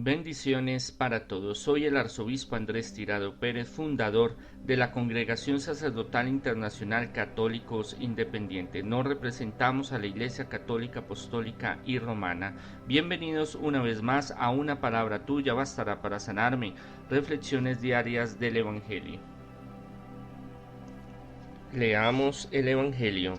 Bendiciones para todos. Soy el arzobispo Andrés Tirado Pérez, fundador de la Congregación Sacerdotal Internacional Católicos Independiente. Nos representamos a la Iglesia Católica Apostólica y Romana. Bienvenidos una vez más a Una Palabra Tuya Bastará para Sanarme, reflexiones diarias del Evangelio. Leamos el Evangelio.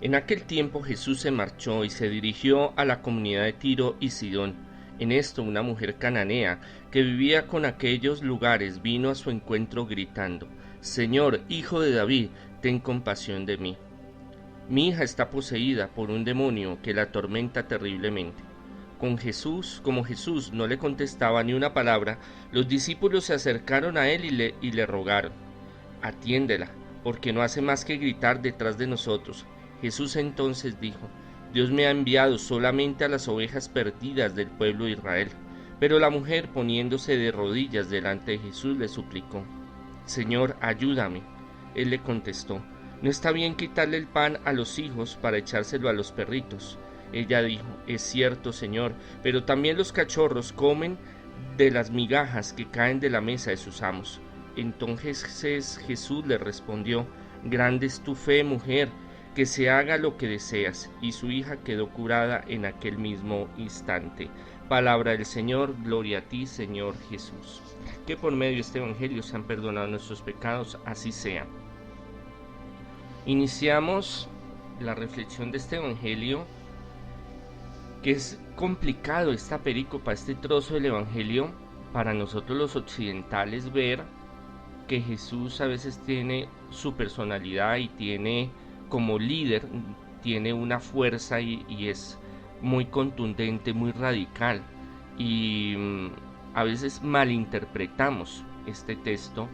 En aquel tiempo Jesús se marchó y se dirigió a la comunidad de Tiro y Sidón. En esto una mujer cananea que vivía con aquellos lugares vino a su encuentro gritando: Señor, Hijo de David, ten compasión de mí. Mi hija está poseída por un demonio que la atormenta terriblemente. Como Jesús no le contestaba ni una palabra, los discípulos se acercaron a él y le rogaron: Atiéndela, porque no hace más que gritar detrás de nosotros. Jesús entonces dijo: Dios me ha enviado solamente a las ovejas perdidas del pueblo de Israel. Pero la mujer, poniéndose de rodillas delante de Jesús, le suplicó: Señor, ayúdame. Él le contestó: No está bien quitarle el pan a los hijos para echárselo a los perritos. Ella dijo: Es cierto, Señor, pero también los cachorros comen de las migajas que caen de la mesa de sus amos. Entonces Jesús le respondió: Grande es tu fe, mujer, que se haga lo que deseas. Y su hija quedó curada en aquel mismo instante. Palabra del Señor, gloria a ti, Señor Jesús. Que por medio de este Evangelio sean perdonados nuestros pecados, así sea. Iniciamos la reflexión de este Evangelio, que es complicado esta perícopa, este trozo del Evangelio, para nosotros los occidentales ver que Jesús a veces tiene su personalidad y tiene como líder, tiene una fuerza y es muy contundente, muy radical, y a veces malinterpretamos este texto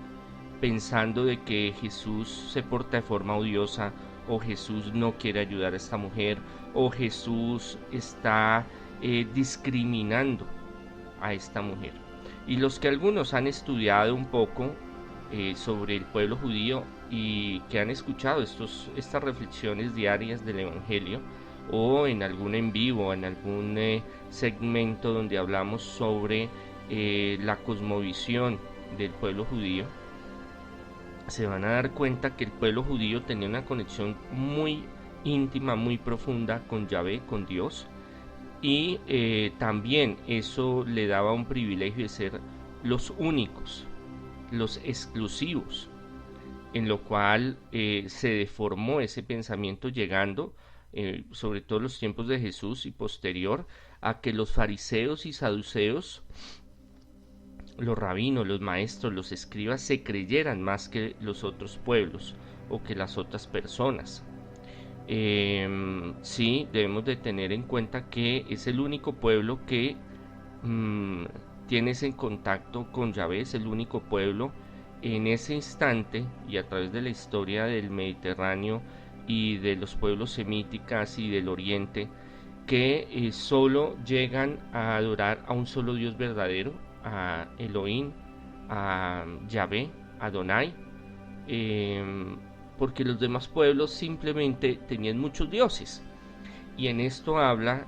pensando de que Jesús se porta de forma odiosa, o Jesús no quiere ayudar a esta mujer, o Jesús está discriminando a esta mujer. Y los que algunos han estudiado un poco sobre el pueblo judío y que han escuchado estas reflexiones diarias del Evangelio, o en algún en vivo, en algún segmento donde hablamos sobre la cosmovisión del pueblo judío, se van a dar cuenta que el pueblo judío tenía una conexión muy íntima, muy profunda con Yahvé, con Dios, y también eso le daba un privilegio de ser los únicos, los exclusivos, en lo cual se deformó ese pensamiento llegando, sobre todo en los tiempos de Jesús y posterior, a que los fariseos y saduceos, los rabinos, los maestros, los escribas, se creyeran más que los otros pueblos o que las otras personas. Sí, debemos de tener en cuenta que es el único pueblo que tiene ese contacto con Yahvé, es el único pueblo en ese instante, y a través de la historia del Mediterráneo y de los pueblos semíticas y del Oriente, que solo llegan a adorar a un solo Dios verdadero, a Elohim, a Yahvé, a Adonai, porque los demás pueblos simplemente tenían muchos dioses. Y en esto habla,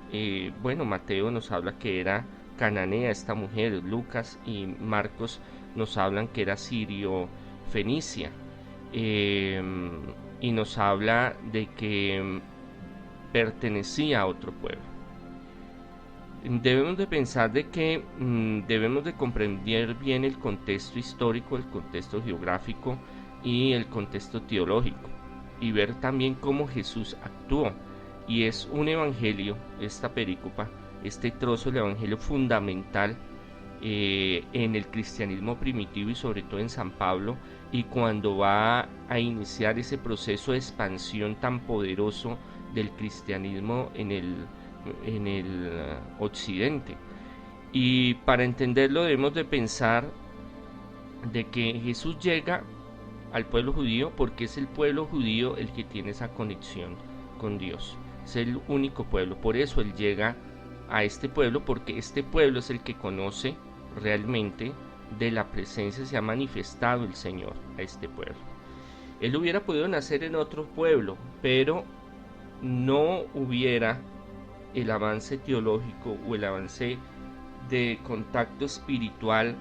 Mateo nos habla que era cananea esta mujer, Lucas y Marcos nos hablan que era sirio-fenicia, y nos habla de que pertenecía a otro pueblo. Debemos de pensar de que debemos de comprender bien el contexto histórico, el contexto geográfico y el contexto teológico, y ver también cómo Jesús actuó. Y es un evangelio, esta perícopa, este trozo del evangelio fundamental en el cristianismo primitivo y sobre todo en San Pablo, y cuando va a iniciar ese proceso de expansión tan poderoso del cristianismo en el occidente. Y para entenderlo debemos de pensar de que Jesús llega al pueblo judío porque es el pueblo judío el que tiene esa conexión con Dios, es el único pueblo. Por eso Él llega a este pueblo, porque este pueblo es el que conoce realmente de la presencia, se ha manifestado el Señor a este pueblo. Él hubiera podido nacer en otro pueblo, pero no hubiera el avance teológico o el avance de contacto espiritual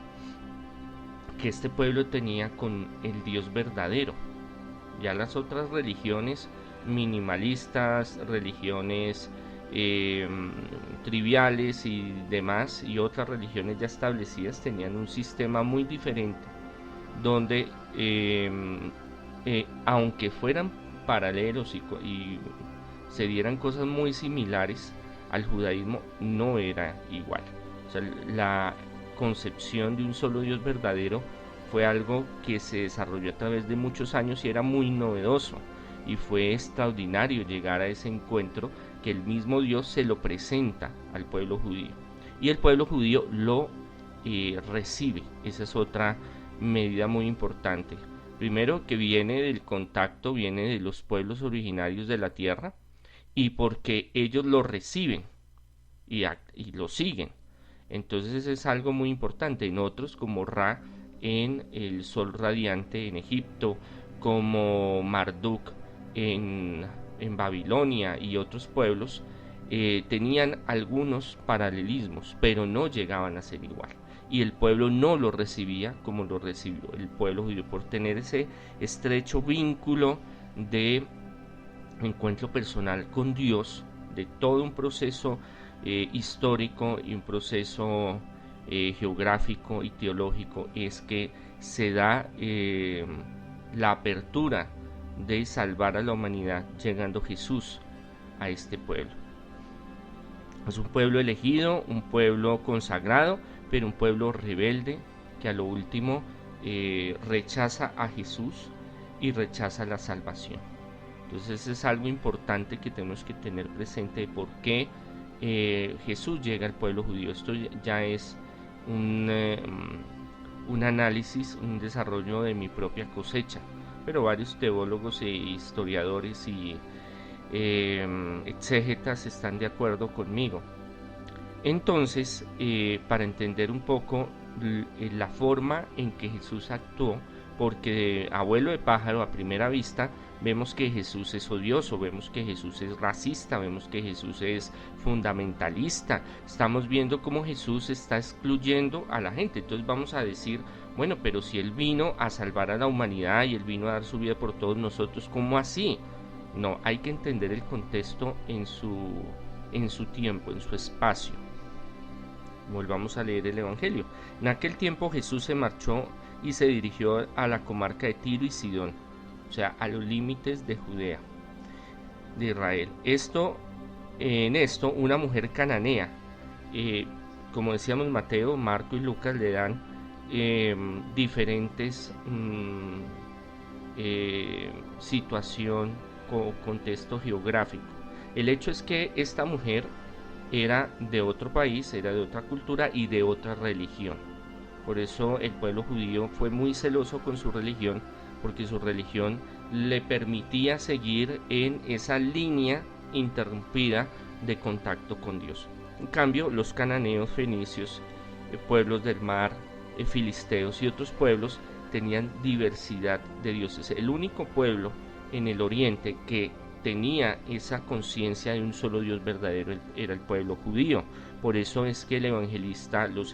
que este pueblo tenía con el Dios verdadero. Ya las otras religiones minimalistas, religiones triviales y demás, y otras religiones ya establecidas, tenían un sistema muy diferente, donde aunque fueran paralelos y se dieran cosas muy similares, al judaísmo no era igual. O sea, la concepción de un solo Dios verdadero fue algo que se desarrolló a través de muchos años y era muy novedoso, y fue extraordinario llegar a ese encuentro que el mismo Dios se lo presenta al pueblo judío y el pueblo judío lo recibe. Esa es otra medida muy importante. Primero, que viene del contacto, viene de los pueblos originarios de la tierra, y porque ellos lo reciben y lo siguen. Entonces es algo muy importante. En otros, como Ra en el sol radiante en Egipto, como Marduk en Babilonia y otros pueblos, tenían algunos paralelismos, pero no llegaban a ser igual. Y el pueblo no lo recibía como lo recibió el pueblo judío, por tener ese estrecho vínculo de encuentro personal con Dios, de todo un proceso histórico y un proceso geográfico y teológico, es que se da la apertura de salvar a la humanidad llegando Jesús a este pueblo. Es un pueblo elegido, un pueblo consagrado, pero un pueblo rebelde que a lo último rechaza a Jesús y rechaza la salvación. Entonces es algo importante que tenemos que tener presente de por qué Jesús llega al pueblo judío. Esto ya es un análisis, un desarrollo de mi propia cosecha, pero varios teólogos e historiadores y exégetas están de acuerdo conmigo. Entonces, para entender un poco la forma en que Jesús actuó, porque de abuelo de pájaro a primera vista vemos que Jesús es odioso, vemos que Jesús es racista, vemos que Jesús es fundamentalista, estamos viendo cómo Jesús está excluyendo a la gente. Entonces vamos a decir, bueno, pero si Él vino a salvar a la humanidad y Él vino a dar su vida por todos nosotros, ¿cómo así? No, hay que entender el contexto en su tiempo, en su espacio. Volvamos a leer el Evangelio. En aquel tiempo Jesús se marchó y se dirigió a la comarca de Tiro y Sidón, o sea, a los límites de Judea, de Israel. En esto, una mujer cananea, como decíamos, Mateo, Marco y Lucas le dan diferentes situación o contexto geográfico. El hecho es que esta mujer era de otro país, era de otra cultura y de otra religión. Por eso el pueblo judío fue muy celoso con su religión, porque su religión le permitía seguir en esa línea interrumpida de contacto con Dios. En cambio, los cananeos, fenicios, pueblos del mar, filisteos y otros pueblos tenían diversidad de dioses. El único pueblo en el oriente que tenía esa conciencia de un solo Dios verdadero era el pueblo judío. Por eso es que los evangelistas, los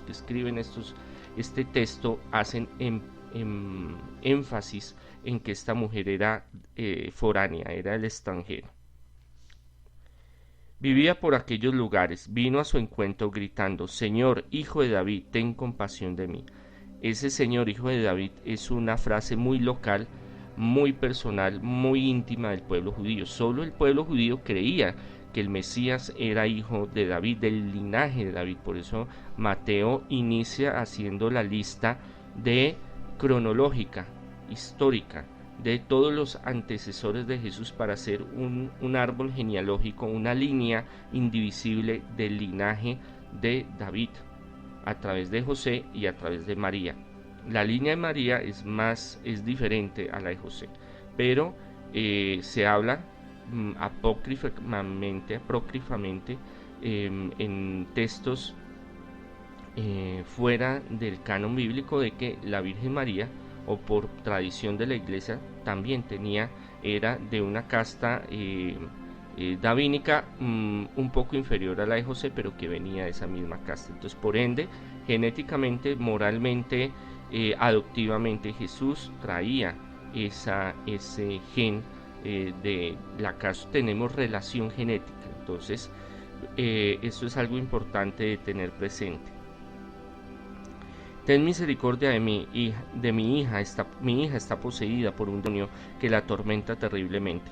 que escriben este texto, hacen énfasis en que esta mujer era foránea, era el extranjero. Vivía por aquellos lugares, vino a su encuentro gritando: Señor, Hijo de David, ten compasión de mí. Ese Señor, Hijo de David, es una frase muy local, muy personal, muy íntima del pueblo judío. Solo el pueblo judío creía que el Mesías era hijo de David, del linaje de David. Por eso Mateo inicia haciendo la lista cronológica, histórica, de todos los antecesores de Jesús, para hacer un árbol genealógico, una línea indivisible del linaje de David, a través de José y a través de María. La línea de María es diferente a la de José, pero se habla apócrifamente en textos fuera del canon bíblico, de que la Virgen María, o por tradición de la iglesia, también era de una casta davínica, un poco inferior a la de José, pero que venía de esa misma casta. Entonces, por ende, genéticamente, moralmente, adoptivamente, Jesús traía ese gen de la casta. Tenemos relación genética. Entonces, eso es algo importante de tener presente. Ten misericordia de mí, hija, de mi hija está poseída por un demonio que la atormenta terriblemente.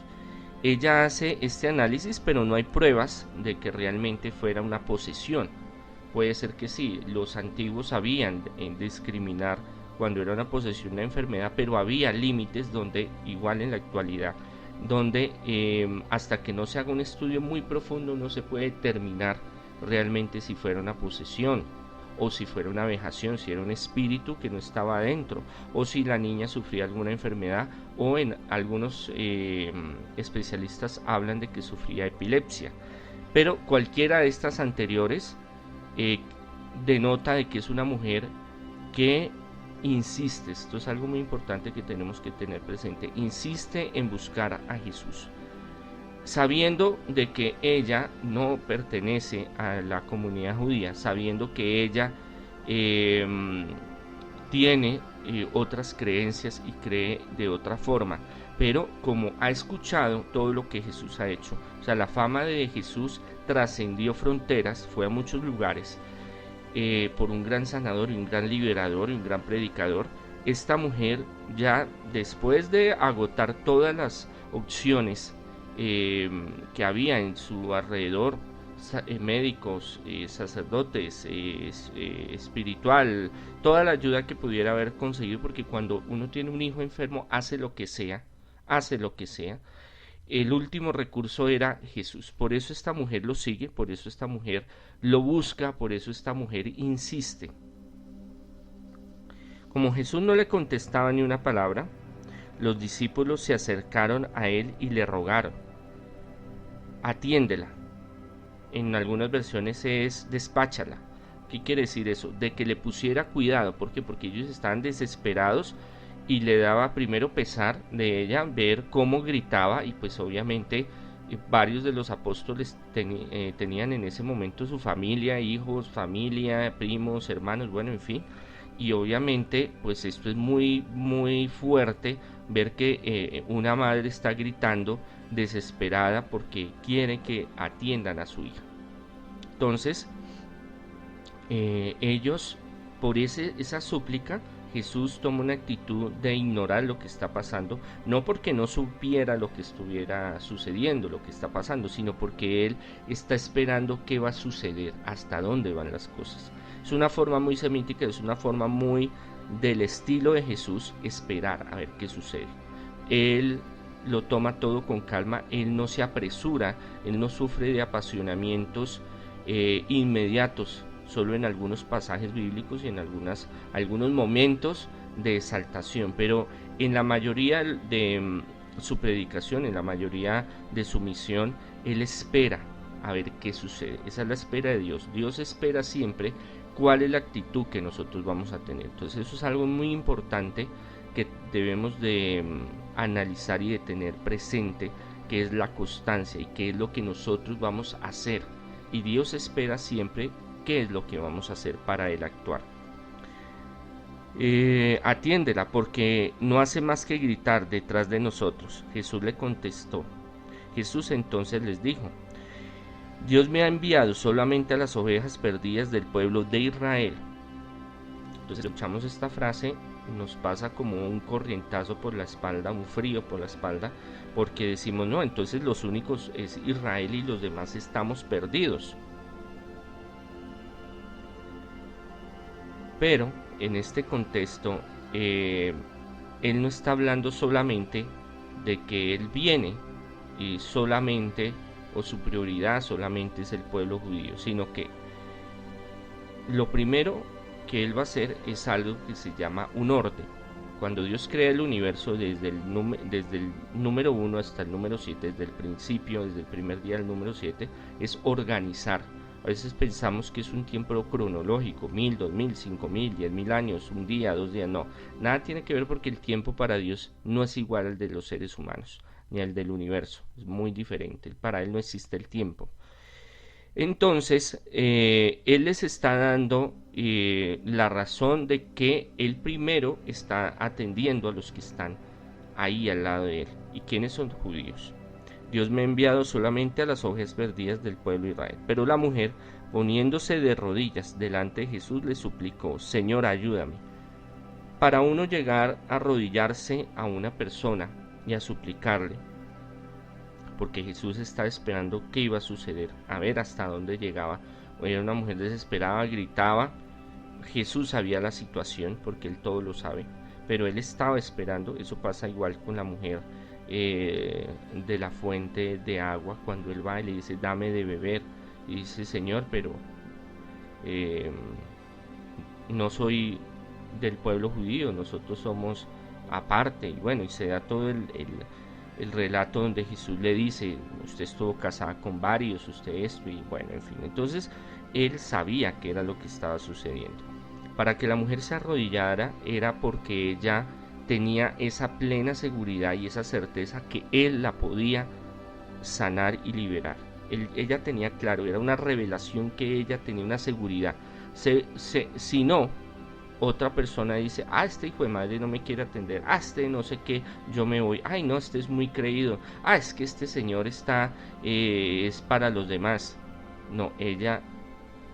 Ella hace este análisis, pero no hay pruebas de que realmente fuera una posesión. Puede ser que sí, los antiguos sabían discriminar cuando era una posesión, una enfermedad, pero había límites donde, igual en la actualidad, donde hasta que no se haga un estudio muy profundo no se puede determinar realmente si fuera una posesión, o si fuera una vejación, si era un espíritu que no estaba adentro, o si la niña sufría alguna enfermedad, o en algunos especialistas hablan de que sufría epilepsia. Pero cualquiera de estas anteriores denota de que es una mujer que insiste, esto es algo muy importante que tenemos que tener presente, insiste en buscar a Jesús, sabiendo de que ella no pertenece a la comunidad judía, sabiendo que ella tiene otras creencias y cree de otra forma, pero como ha escuchado todo lo que Jesús ha hecho, o sea, la fama de Jesús trascendió fronteras, fue a muchos lugares, por un gran sanador y un gran liberador y un gran predicador. Esta mujer, ya después de agotar todas las opciones que había en su alrededor, médicos, sacerdotes, espiritual, toda la ayuda que pudiera haber conseguido, porque cuando uno tiene un hijo enfermo hace lo que sea, el último recurso era Jesús. Por eso esta mujer lo sigue, por eso esta mujer lo busca, por eso esta mujer insiste. Como Jesús no le contestaba ni una palabra, los discípulos se acercaron a él y le rogaron: atiéndela. En algunas versiones es despáchala. ¿Qué quiere decir eso? De que le pusiera cuidado. ¿Por qué? Porque ellos estaban desesperados y le daba primero pesar de ella ver cómo gritaba, y pues obviamente varios de los apóstoles tenían en ese momento su familia, hijos, familia, primos, hermanos, bueno, en fin, y obviamente pues esto es muy muy fuerte, ver que una madre está gritando desesperada porque quiere que atiendan a su hija. Entonces ellos, por esa súplica, Jesús toma una actitud de ignorar lo que está pasando, no porque no supiera lo que estuviera sucediendo, lo que está pasando, sino porque Él está esperando qué va a suceder, hasta dónde van las cosas. Es una forma muy semítica, es una forma muy del estilo de Jesús, esperar a ver qué sucede. Él lo toma todo con calma, Él no se apresura, Él no sufre de apasionamientos inmediatos, solo en algunos pasajes bíblicos y en algunos momentos de exaltación, pero en la mayoría de su predicación, en la mayoría de su misión, Él espera a ver qué sucede. Esa es la espera de Dios. Dios espera siempre cuál es la actitud que nosotros vamos a tener. Entonces eso es algo muy importante que debemos de analizar y de tener presente, que es la constancia y qué es lo que nosotros vamos a hacer. Y Dios espera siempre qué es lo que vamos a hacer para Él actuar. Atiéndela, porque no hace más que gritar detrás de nosotros. Jesús le contestó. Jesús entonces les dijo: Dios me ha enviado solamente a las ovejas perdidas del pueblo de Israel. Entonces escuchamos esta frase, nos pasa como un corrientazo por la espalda, un frío por la espalda, porque decimos, no, entonces los únicos es Israel y los demás estamos perdidos. Pero en este contexto, Él no está hablando solamente de que Él viene y solamente, o su prioridad solamente es el pueblo judío, sino que lo primero que Él va a hacer es algo que se llama un orden. Cuando Dios crea el universo desde el número 1 hasta el número 7, desde el principio, desde el primer día del número 7, es organizar. A veces pensamos que es un tiempo cronológico, 1000, 2000, 5000, 10.000 años, un día, 2 días, no. Nada tiene que ver, porque el tiempo para Dios no es igual al de los seres humanos. ni al del universo. Es muy diferente. Para él no existe el tiempo. Entonces, él les está dando la razón de que él primero está atendiendo a los que están ahí al lado de él. ¿Y quiénes son? Judíos. Dios me ha enviado solamente a las ovejas perdidas del pueblo de Israel. Pero la mujer, poniéndose de rodillas delante de Jesús, le suplicó: Señor, ayúdame. Para uno llegar a arrodillarse a una persona y a suplicarle, porque Jesús estaba esperando qué iba a suceder, a ver hasta dónde llegaba. Era una mujer desesperada, gritaba. Jesús sabía la situación, porque él todo lo sabe, pero él estaba esperando. Eso pasa igual con la mujer de la fuente de agua, cuando él va y le dice: dame de beber, y dice: Señor, pero eh, no soy del pueblo judío, nosotros somos aparte. Y bueno, y se da todo el relato donde Jesús le dice: usted estuvo casada con varios, usted esto, y bueno, en fin. Entonces él sabía que era lo que estaba sucediendo. Para que la mujer se arrodillara era porque ella tenía esa plena seguridad y esa certeza que él la podía sanar y liberar. Ella tenía claro, era una revelación, que ella tenía una seguridad. Si no, otra persona dice: este hijo de madre no me quiere atender, este no sé qué, yo me voy, ay no, este es muy creído, es que este señor está, es para los demás. No, ella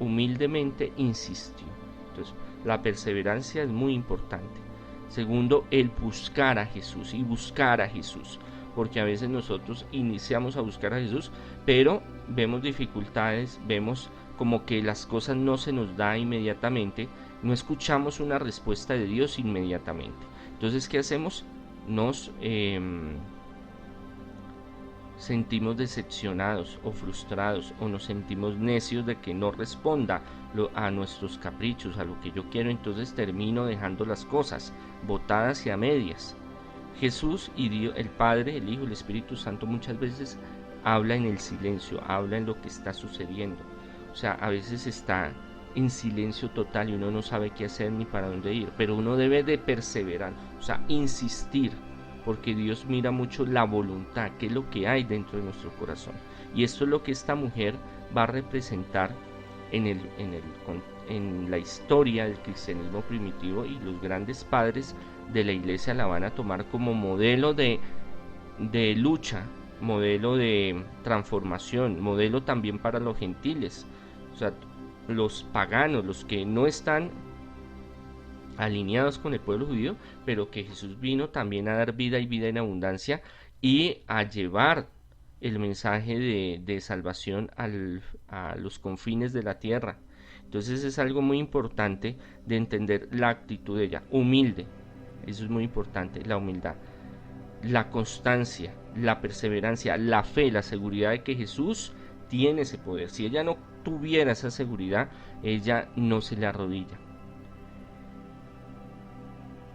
humildemente insistió. Entonces, la perseverancia es muy importante. Segundo, el buscar a Jesús y buscar a Jesús, porque a veces nosotros iniciamos a buscar a Jesús, pero vemos dificultades, vemos como que las cosas no se nos da inmediatamente, no escuchamos una respuesta de Dios inmediatamente. Entonces, ¿qué hacemos? Nos sentimos decepcionados o frustrados, o nos sentimos necios de que no responda a nuestros caprichos, a lo que yo quiero. Entonces termino dejando las cosas botadas y a medias. Jesús y Dios, el Padre, el Hijo, el Espíritu Santo, muchas veces habla en el silencio, habla en lo que está sucediendo. O sea, a veces está en silencio total y uno no sabe qué hacer ni para dónde ir, pero uno debe de perseverar, o sea, insistir, porque Dios mira mucho la voluntad, qué es lo que hay dentro de nuestro corazón. Y esto es lo que esta mujer va a representar en la historia del cristianismo primitivo, y los grandes padres de la iglesia la van a tomar como modelo de lucha, modelo de transformación, modelo también para los gentiles, o sea, los paganos, los que no están alineados con el pueblo judío, pero que Jesús vino también a dar vida y vida en abundancia, y a llevar el mensaje de salvación a los confines de la tierra. Entonces es algo muy importante de entender la actitud de ella, humilde. Eso es muy importante, la humildad, la constancia, la perseverancia, la fe, la seguridad de que Jesús tiene ese poder. Si ella no tuviera esa seguridad, ella no se le arrodilla.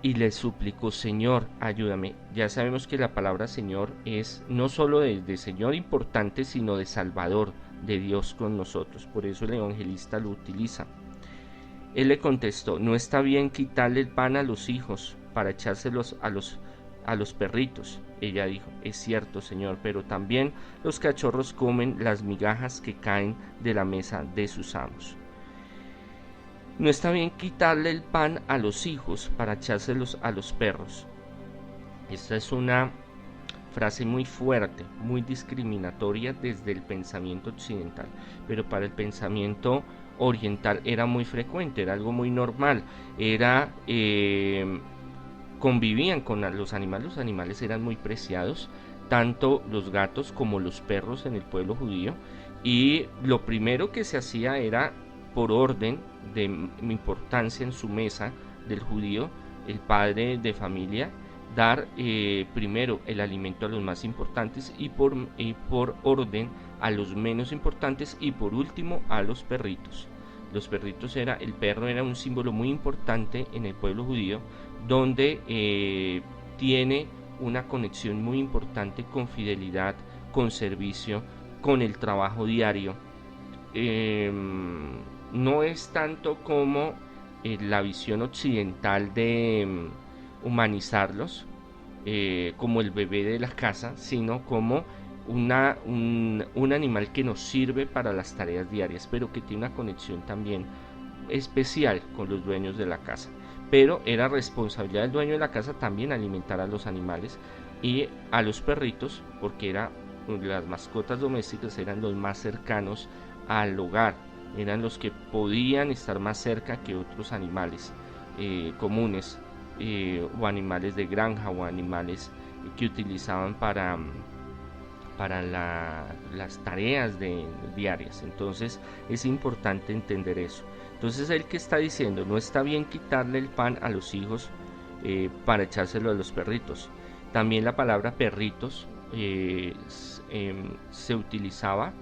Y le suplicó: Señor, ayúdame. Ya sabemos que la palabra Señor es no solo de Señor importante, sino de Salvador, de Dios con nosotros. Por eso el evangelista lo utiliza. Él le contestó: no está bien quitarle el pan a los hijos para echárselos a los perritos. Ella dijo: es cierto, Señor, pero también los cachorros comen las migajas que caen de la mesa de sus amos. No está bien quitarle el pan a los hijos para echárselos a los perros. Esta es una frase muy fuerte, muy discriminatoria desde el pensamiento occidental, pero para el pensamiento oriental era muy frecuente, era algo muy normal, convivían con los animales eran muy preciados, tanto los gatos como los perros en el pueblo judío, y lo primero que se hacía era, por orden de importancia en su mesa del judío, el padre de familia, dar primero el alimento a los más importantes, y por orden a los menos importantes, y por último a los perritos. El perro era un símbolo muy importante en el pueblo judío, donde tiene una conexión muy importante con fidelidad, con servicio, con el trabajo diario. No es tanto como la visión occidental de humanizarlos, como el bebé de la casa, sino como un animal que nos sirve para las tareas diarias, pero que tiene una conexión también especial con los dueños de la casa. Pero era responsabilidad del dueño de la casa también alimentar a los animales y a los perritos, porque las mascotas domésticas eran los más cercanos al hogar, eran los que podían estar más cerca que otros animales comunes, o animales de granja o animales que utilizaban para las tareas diarias. Entonces es importante entender eso. Entonces el que está diciendo, no está bien quitarle el pan a los hijos para echárselo a los perritos. También la palabra perritos se utilizaba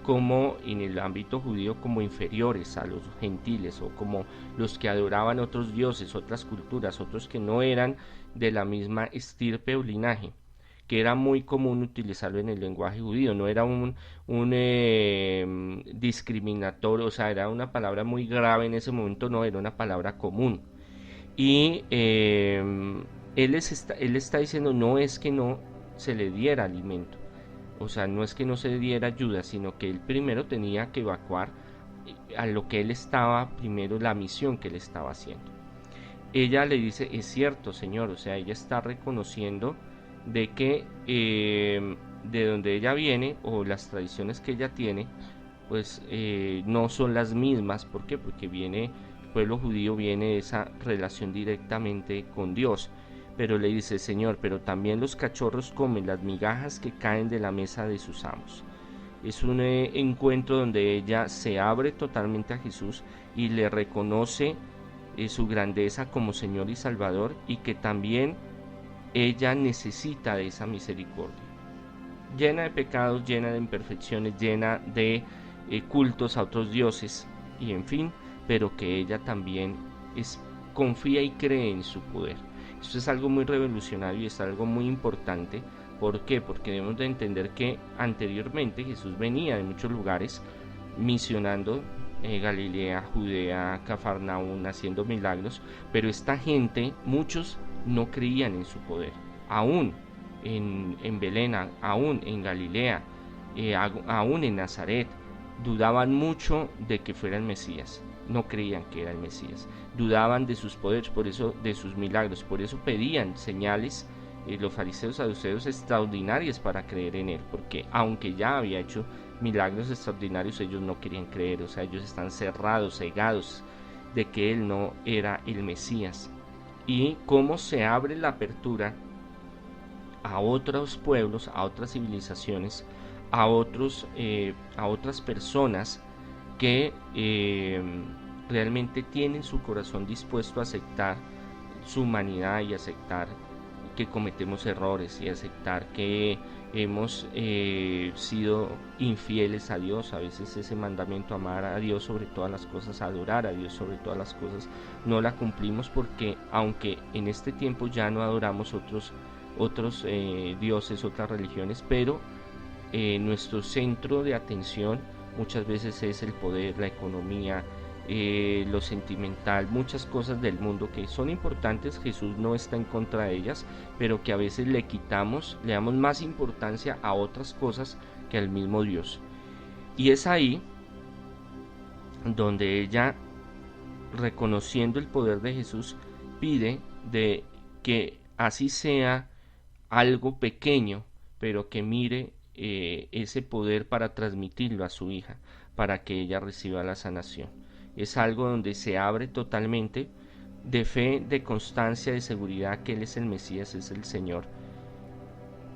como en el ámbito judío como inferiores a los gentiles, o como los que adoraban otros dioses, otras culturas, otros que no eran de la misma estirpe o linaje, que era muy común utilizarlo en el lenguaje judío. No era un discriminatorio, o sea, era una palabra muy grave en ese momento, no era una palabra común. Y él está diciendo, no es que no se le diera alimento, o sea, no es que no se diera ayuda, sino que él primero tenía que evacuar a lo que él estaba, primero la misión que él estaba haciendo. Ella le dice, es cierto, señor, o sea, ella está reconociendo de que de donde ella viene, o las tradiciones que ella tiene, pues no son las mismas. ¿Por qué? Porque el pueblo judío viene de esa relación directamente con Dios. Pero le dice, Señor, pero también los cachorros comen las migajas que caen de la mesa de sus amos. Es un encuentro donde ella se abre totalmente a Jesús y le reconoce su grandeza como Señor y Salvador, y que también ella necesita de esa misericordia. Llena de pecados, llena de imperfecciones, llena de cultos a otros dioses, y en fin, pero que ella también confía y cree en su poder. Esto es algo muy revolucionario y es algo muy importante. ¿Por qué? Porque debemos de entender que anteriormente Jesús venía de muchos lugares misionando, Galilea, Judea, Cafarnaún, haciendo milagros, pero esta gente, muchos no creían en su poder, aún en Belén, aún en Galilea, aún en Nazaret, dudaban mucho de que fuera el Mesías, no creían que era el Mesías, dudaban de sus poderes, por eso, de sus milagros, por eso pedían señales, los fariseos saduceos, extraordinarias para creer en él, porque aunque ya había hecho milagros extraordinarios, ellos no querían creer, o sea, ellos están cerrados, cegados de que él no era el Mesías. Y cómo se abre la apertura a otros pueblos, a otras civilizaciones, a otras personas que realmente tienen su corazón dispuesto a aceptar su humanidad y aceptar que cometemos errores y aceptar que hemos sido infieles a Dios. A veces ese mandamiento, amar a Dios sobre todas las cosas, adorar a Dios sobre todas las cosas, no la cumplimos, porque aunque en este tiempo ya no adoramos otros dioses, otras religiones, pero nuestro centro de atención muchas veces es el poder, la economía, lo sentimental, muchas cosas del mundo que son importantes. Jesús no está en contra de ellas, pero que a veces le damos más importancia a otras cosas que al mismo Dios. Y es ahí donde ella, reconociendo el poder de Jesús, pide de que así sea algo pequeño, pero que mire ese poder para transmitirlo a su hija, para que ella reciba la sanación. Es algo donde se abre totalmente de fe, de constancia, de seguridad que Él es el Mesías, es el Señor.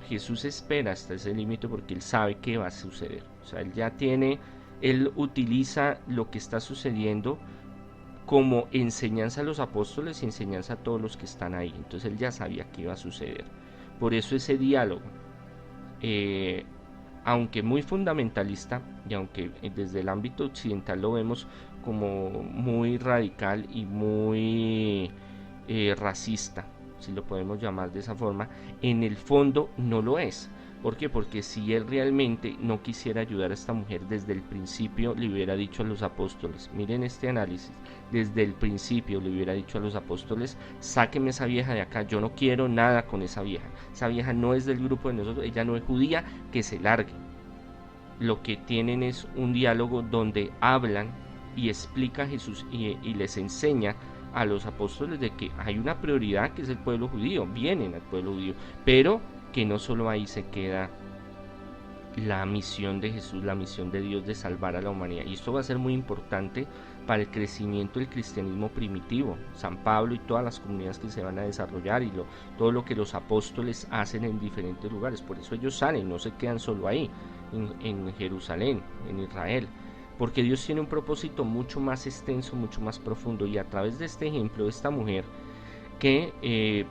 Jesús espera hasta ese límite porque Él sabe qué va a suceder. O sea, Él utiliza lo que está sucediendo como enseñanza a los apóstoles y enseñanza a todos los que están ahí. Entonces Él ya sabía qué iba a suceder. Por eso ese diálogo, aunque muy fundamentalista, y aunque desde el ámbito occidental lo vemos como muy radical y muy racista, si lo podemos llamar de esa forma, en el fondo no lo es, ¿Por qué? Porque si él realmente no quisiera ayudar a esta mujer, desde el principio le hubiera dicho a los apóstoles, miren este análisis, desde el principio le hubiera dicho a los apóstoles, sáquenme esa vieja de acá, yo no quiero nada con esa vieja no es del grupo de nosotros, ella no es judía, que se largue. Lo que tienen es un diálogo donde hablan y explica a Jesús y les enseña a los apóstoles de que hay una prioridad que es el pueblo judío, vienen al pueblo judío, pero que no solo ahí se queda la misión de Jesús, la misión de Dios de salvar a la humanidad. Y esto va a ser muy importante para el crecimiento del cristianismo primitivo. San Pablo y todas las comunidades que se van a desarrollar y todo lo que los apóstoles hacen en diferentes lugares. Por eso ellos salen, no se quedan solo ahí, en Jerusalén, en Israel. Porque Dios tiene un propósito mucho más extenso, mucho más profundo. Y a través de este ejemplo de esta mujer que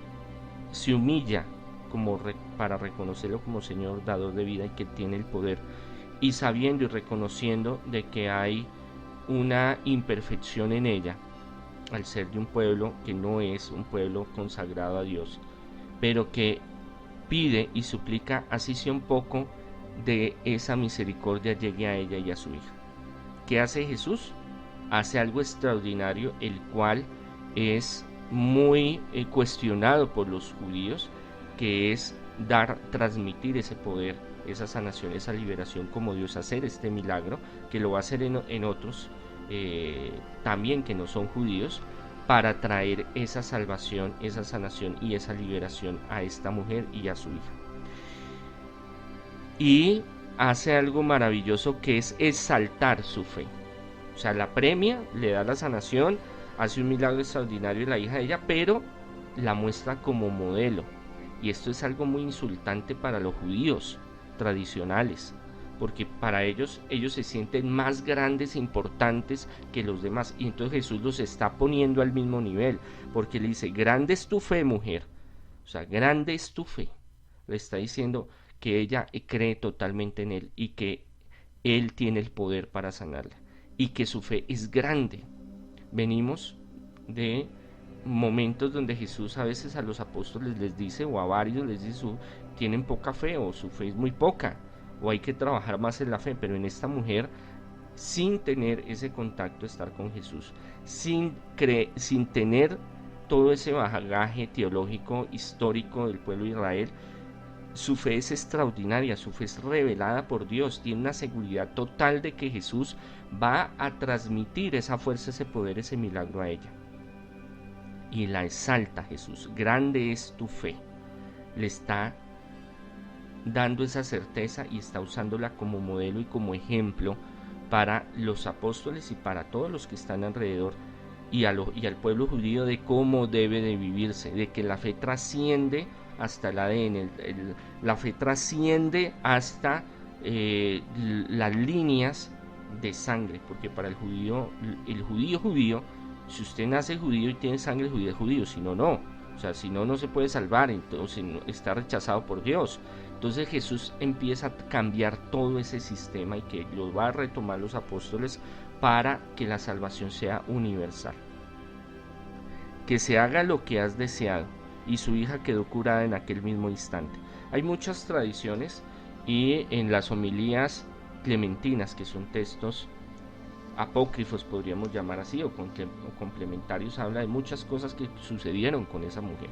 se humilla para reconocerlo como Señor dador de vida y que tiene el poder, y sabiendo y reconociendo de que hay una imperfección en ella al ser de un pueblo que no es un pueblo consagrado a Dios, pero que pide y suplica así sea un poco de esa misericordia llegue a ella y a su hija. ¿Qué hace Jesús? Hace algo extraordinario, el cual es muy cuestionado por los judíos, que es transmitir ese poder, esa sanación, esa liberación, como Dios hacer este milagro, que lo va a hacer en otros también que no son judíos, para traer esa salvación, esa sanación y esa liberación a esta mujer y a su hija. Y hace algo maravilloso, que es exaltar su fe. O sea, la premia, le da la sanación, hace un milagro extraordinario en la hija de ella, pero la muestra como modelo. Y esto es algo muy insultante para los judíos tradicionales, porque para ellos se sienten más grandes e importantes que los demás. Y entonces Jesús los está poniendo al mismo nivel, porque le dice, grande es tu fe, mujer. O sea, grande es tu fe. Le está diciendo que ella cree totalmente en él y que él tiene el poder para sanarla. Y que su fe es grande. Venimos de momentos donde Jesús a veces a los apóstoles les dice, o a varios les dice, tienen poca fe, o su fe es muy poca, o hay que trabajar más en la fe. Pero en esta mujer, sin tener ese contacto, estar con Jesús, sin tener todo ese bagaje teológico histórico del pueblo de Israel, su fe es extraordinaria, su fe es revelada por Dios, tiene una seguridad total de que Jesús va a transmitir esa fuerza, ese poder, ese milagro a ella. Y la exalta Jesús, grande es tu fe. Le está dando esa certeza y está usándola como modelo y como ejemplo para los apóstoles y para todos los que están alrededor y al pueblo judío, de cómo debe de vivirse, de que la fe trasciende hasta el ADN, la fe trasciende hasta las líneas de sangre, porque para el judío, si usted nace judío y tiene sangre judía, es judío, si no, no. O sea, si no, no se puede salvar, entonces está rechazado por Dios. Entonces Jesús empieza a cambiar todo ese sistema y que lo va a retomar los apóstoles para que la salvación sea universal. Que se haga lo que has deseado. Y su hija quedó curada en aquel mismo instante. Hay muchas tradiciones, y en las homilías clementinas, que son textos apócrifos, podríamos llamar así, o complementarios, habla de muchas cosas que sucedieron con esa mujer.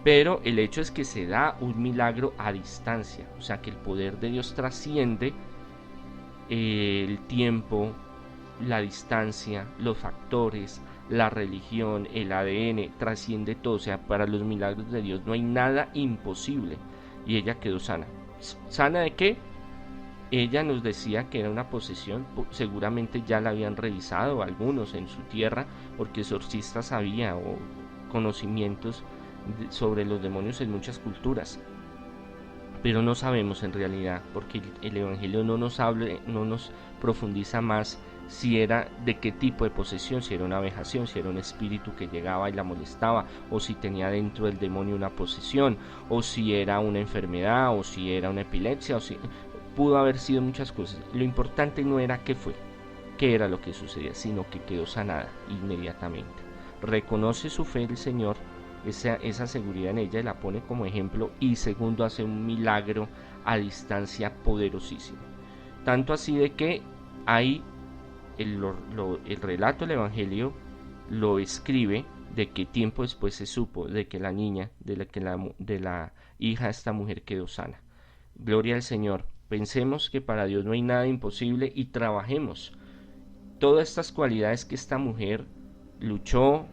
Pero el hecho es que se da un milagro a distancia, o sea que el poder de Dios trasciende el tiempo, la distancia, los factores, la religión, el ADN, trasciende todo. O sea, para los milagros de Dios no hay nada imposible. Y ella quedó sana. ¿Sana de qué? Ella nos decía que era una posesión, seguramente ya la habían revisado algunos en su tierra, porque exorcistas había, o conocimientos sobre los demonios en muchas culturas. Pero no sabemos en realidad, porque el Evangelio no nos profundiza más si era de qué tipo de posesión, si era una vejación, si era un espíritu que llegaba y la molestaba, o si tenía dentro del demonio una posesión, o si era una enfermedad, o si era una epilepsia, o si pudo haber sido muchas cosas. Lo importante no era qué fue, qué era lo que sucedía, sino que quedó sanada inmediatamente. Reconoce su fe el Señor, esa seguridad en ella y la pone como ejemplo, y segundo, hace un milagro a distancia poderosísimo. Tanto así de que hay el relato del Evangelio lo escribe de que tiempo después se supo de que la niña, de la hija de esta mujer quedó sana. Gloria al Señor. Pensemos que para Dios no hay nada imposible y trabajemos todas estas cualidades que esta mujer luchó,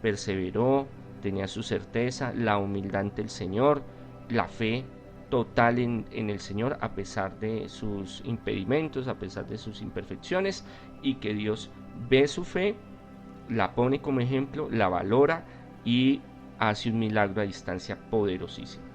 perseveró, tenía su certeza, la humildad ante el Señor, la fe total en el Señor a pesar de sus impedimentos, a pesar de sus imperfecciones, y que Dios ve su fe, la pone como ejemplo, la valora y hace un milagro a distancia poderosísimo.